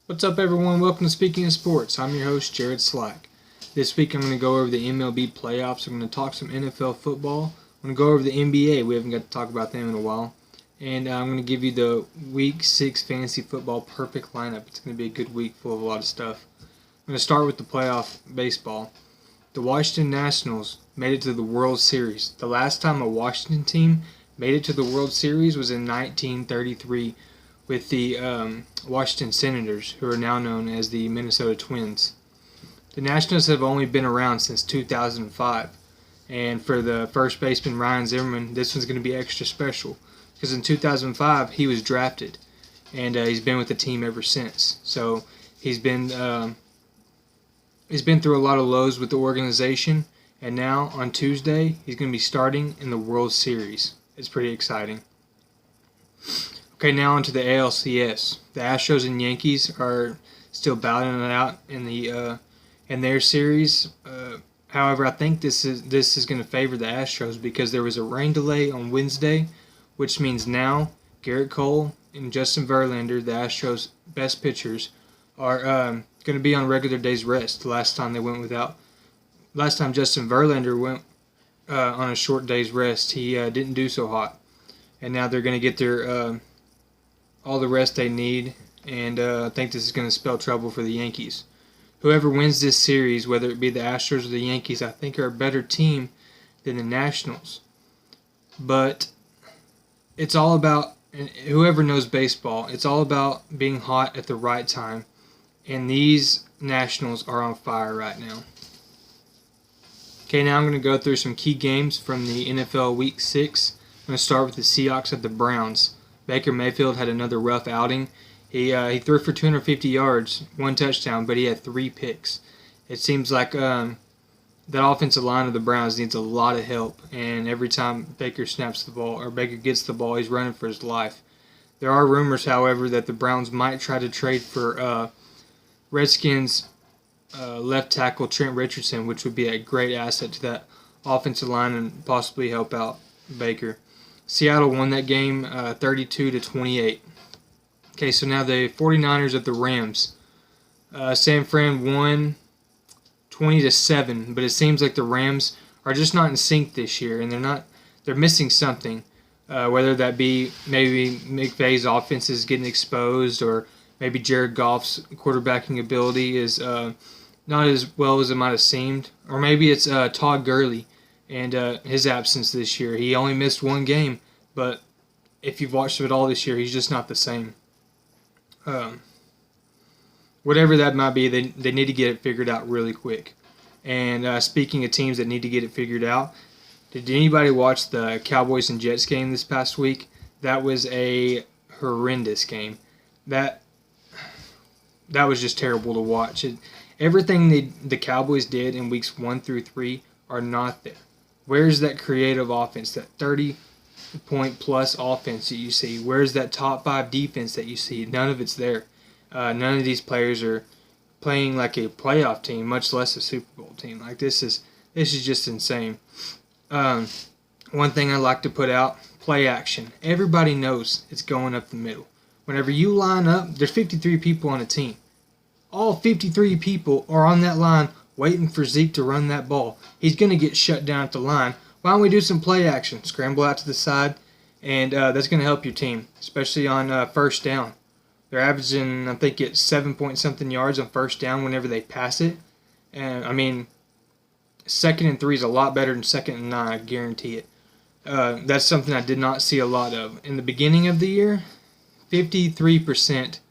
What's up, everyone? Welcome to Speaking of Sports. I'm your host, Jared Slack. This week I'm going to go over the MLB playoffs. I'm going to talk some NFL football. I'm going to go over the NBA. We haven't got to talk about them in a while. And I'm going to give you the Week 6 Fantasy Football perfect lineup. It's going to be a good week full of a lot of stuff. I'm going to start with the playoff baseball. The Washington Nationals made it to the World Series. The last time a Washington team made it to the World Series was in 1933 with the Washington Senators, who are now known as the Minnesota Twins. The Nationals have only been around since 2005, and for the first baseman Ryan Zimmerman, this one's going to be extra special because in 2005 he was drafted, and he's been with the team ever since. So he's been through a lot of lows with the organization, and now on Tuesday he's going to be starting in the World Series. It's pretty exciting. Okay, now on to the ALCS. The Astros and Yankees are still battling it out in their series. However, I think this is going to favor the Astros because there was a rain delay on Wednesday, which means now Garrett Cole and Justin Verlander, the Astros' best pitchers, are going to be on regular days rest. Last time Justin Verlander went on a short day's rest, he didn't do so hot, and now they're going to get their all the rest they need, and I think this is going to spell trouble for the Yankees. Whoever wins this series, whether it be the Astros or the Yankees, I think are a better team than the Nationals. But it's all about, and whoever knows baseball, it's all about being hot at the right time, and these Nationals are on fire right now. Okay, now I'm going to go through some key games from the NFL Week 6. I'm going to start with the Seahawks at the Browns. Baker Mayfield had another rough outing. He threw for 250 yards, one touchdown, but he had 3 picks. It seems like that offensive line of the Browns needs a lot of help, and every time Baker snaps the ball or Baker gets the ball, he's running for his life. There are rumors, however, that the Browns might try to trade for Redskins left tackle Trent Richardson, which would be a great asset to that offensive line and possibly help out Baker. Seattle won that game 32-28. Okay, so now the 49ers at the Rams. San Fran won 20-7, but it seems like the Rams are just not in sync this year, and they're missing something. Whether that be maybe McVay's offense is getting exposed, or maybe Jared Goff's quarterbacking ability is not as well as it might have seemed, or maybe it's Todd Gurley and his absence this year. He only missed one game, but if you've watched it all this year, he's just not the same. Whatever that might be, they need to get it figured out really quick. And speaking of teams that need to get it figured out, did anybody watch the Cowboys and Jets game this past week? That was a horrendous game. That was just terrible to watch. Everything the Cowboys did in weeks 1 through 3 are not there. Where's that creative offense, that 30-point plus offense that you see? Where's that top 5 defense that you see? None of it's there. None of these players are playing like a playoff team, much less a Super Bowl team. Like this is just insane. One thing I like to put out: play action. Everybody knows it's going up the middle. Whenever you line up, there's 53 people on a team. All 53 people are on that line waiting for Zeke to run that ball. He's going to get shut down at the line. Why don't we do some play action? Scramble out to the side, and that's going to help your team, especially on first down. They're averaging, I think, it's 7-point-something yards on first down whenever they pass it. And, I mean, 2nd and 3 is a lot better than 2nd and 9, I guarantee it. That's something I did not see a lot of. In the beginning of the year, 53%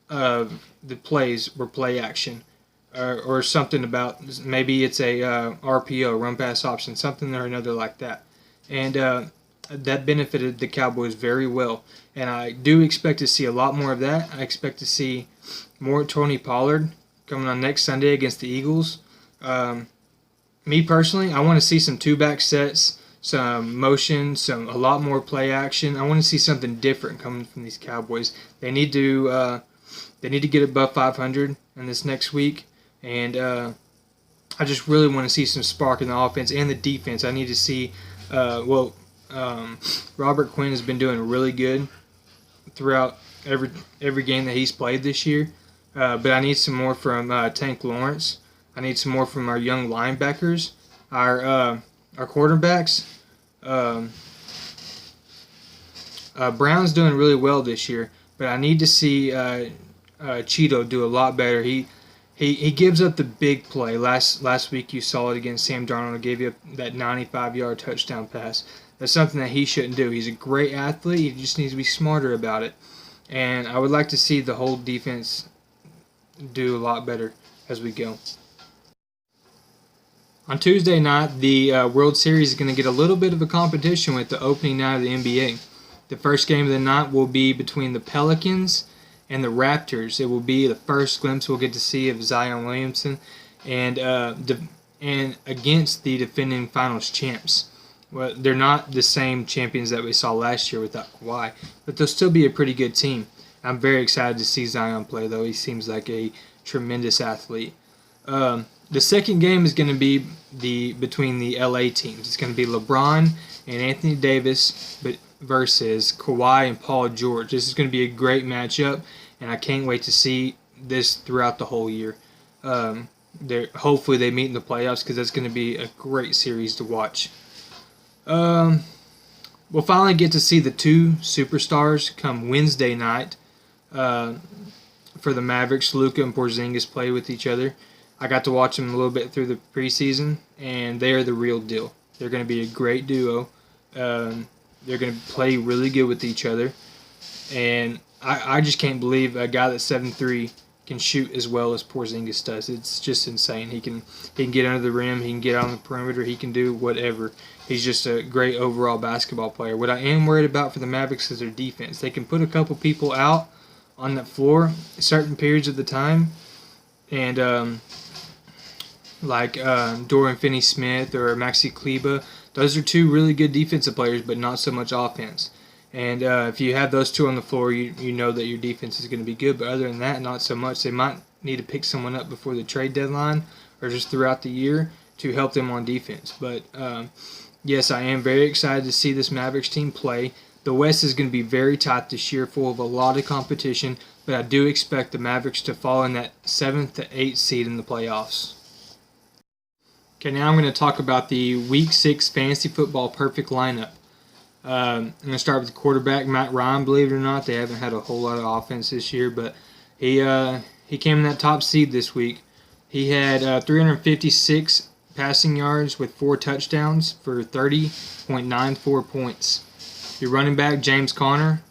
of the plays were play action. Or something about, maybe it's a RPO, run pass option, something or another like that. And that benefited the Cowboys very well. And I do expect to see a lot more of that. I expect to see more Tony Pollard coming on next Sunday against the Eagles. Me personally, I want to see some 2-back sets, some motion, a lot more play action. I want to see something different coming from these Cowboys. They need to get above 500 in this next week. And I just really want to see some spark in the offense and the defense. I need to see, Robert Quinn has been doing really good throughout every game that he's played this year. But I need some more from Tank Lawrence. I need some more from our young linebackers, our quarterbacks. Um, Brown's doing really well this year, but I need to see Cheeto do a lot better. He gives up the big play. Last week you saw it against Sam Darnold. He gave you that 95-yard touchdown pass. That's something that he shouldn't do. He's a great athlete. He just needs to be smarter about it. And I would like to see the whole defense do a lot better as we go. On Tuesday night, the World Series is going to get a little bit of a competition with the opening night of the NBA. The first game of the night will be between the Pelicans and the Raptors. It will be the first glimpse we'll get to see of Zion Williamson and against the defending finals champs. Well, they're not the same champions that we saw last year without Kawhi, but they'll still be a pretty good team. I'm very excited to see Zion play, though. He seems like a tremendous athlete. The second game is going to be between the LA teams. It's going to be LeBron and Anthony Davis versus Kawhi and Paul George. This is going to be a great matchup, and I can't wait to see this throughout the whole year. Hopefully they meet in the playoffs because that's going to be a great series to watch. We'll finally get to see the two superstars come Wednesday night for the Mavericks. Luka and Porzingis play with each other. I got to watch them a little bit through the preseason, and they are the real deal. They're going to be a great duo. They're going to play really good with each other. And I just can't believe a guy that's 7'3" can shoot as well as Porzingis does. It's just insane. He can get under the rim. He can get out on the perimeter. He can do whatever. He's just a great overall basketball player. What I am worried about for the Mavericks is their defense. They can put a couple people out on that floor certain periods of the time. And like Dorian Finney-Smith or Maxi Kleba, those are two really good defensive players, but not so much offense. And if you have those two on the floor, you know that your defense is going to be good. But other than that, not so much. They might need to pick someone up before the trade deadline or just throughout the year to help them on defense. But yes, I am very excited to see this Mavericks team play. The West is going to be very tight this year, full of a lot of competition. But I do expect the Mavericks to fall in that 7th to 8th seed in the playoffs. Okay, now I'm going to talk about the Week 6 Fantasy Football Perfect Lineup. I'm going to start with the quarterback, Matt Ryan. Believe it or not, they haven't had a whole lot of offense this year, but he came in that top seed this week. He had 356 passing yards with 4 touchdowns for 30.94 points. Your running back, James Conner,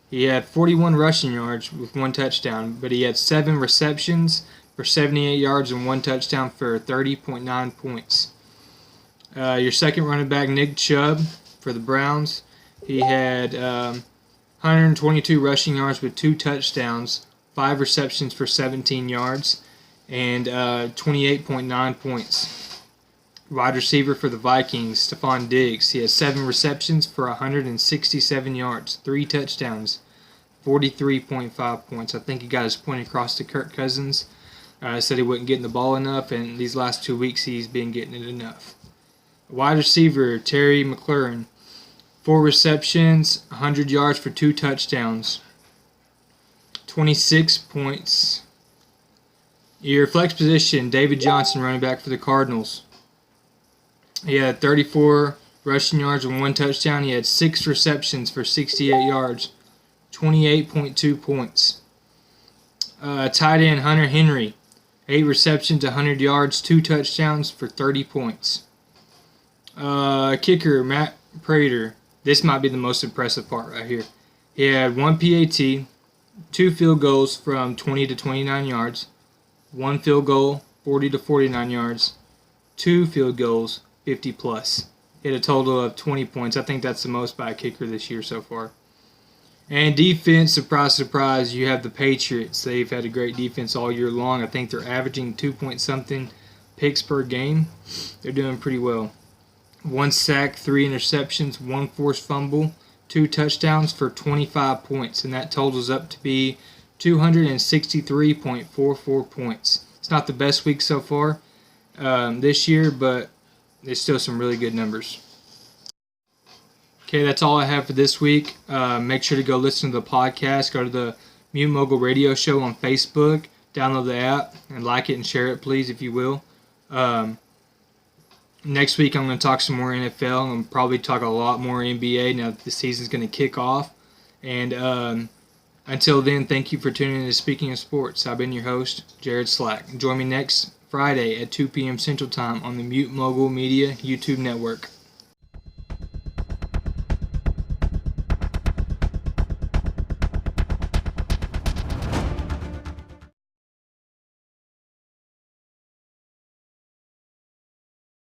he had 41 rushing yards with 1 touchdown, but he had 7 receptions for 78 yards and 1 touchdown for 30.9 points. Your second running back, Nick Chubb, for the Browns, he had 122 rushing yards with 2 touchdowns, 5 receptions for 17 yards, and 28.9 points. Wide receiver for the Vikings, Stephon Diggs, he had 7 receptions for 167 yards, 3 touchdowns, 43.5 points. I think he got his point across to Kirk Cousins. Said he wasn't getting the ball enough, and these last 2 weeks he's been getting it enough. Wide receiver, Terry McLaurin, 4 receptions, 100 yards for 2 touchdowns, 26 points. Your flex position, David Johnson, running back for the Cardinals. He had 34 rushing yards and 1 touchdown. He had 6 receptions for 68 yards, 28.2 points. Tight end, Hunter Henry, 8 receptions, 100 yards, 2 touchdowns for 30 points. Kicker, Matt Prater. This might be the most impressive part right here. He had 1 PAT, 2 field goals from 20 to 29 yards, 1 field goal, 40 to 49 yards, 2 field goals, 50 plus. He had a total of 20 points. I think that's the most by a kicker this year so far. And defense, surprise, surprise, you have the Patriots. They've had a great defense all year long. I think they're averaging 2-point-something picks per game. They're doing pretty well. 1 sack, 3 interceptions, 1 forced fumble, 2 touchdowns for 25 points. And that totals up to be 263.44 points. It's not the best week so far this year, but there's still some really good numbers. Okay, that's all I have for this week. Make sure to go listen to the podcast. Go to the Mute Mogul Radio Show on Facebook. Download the app and like it and share it, please, if you will. Next week, I'm going to talk some more NFL and probably talk a lot more NBA now that the season's going to kick off. And until then, thank you for tuning in to Speaking of Sports. I've been your host, Jared Slack. Join me next Friday at 2 p.m. Central Time on the Mute Mogul Media YouTube Network.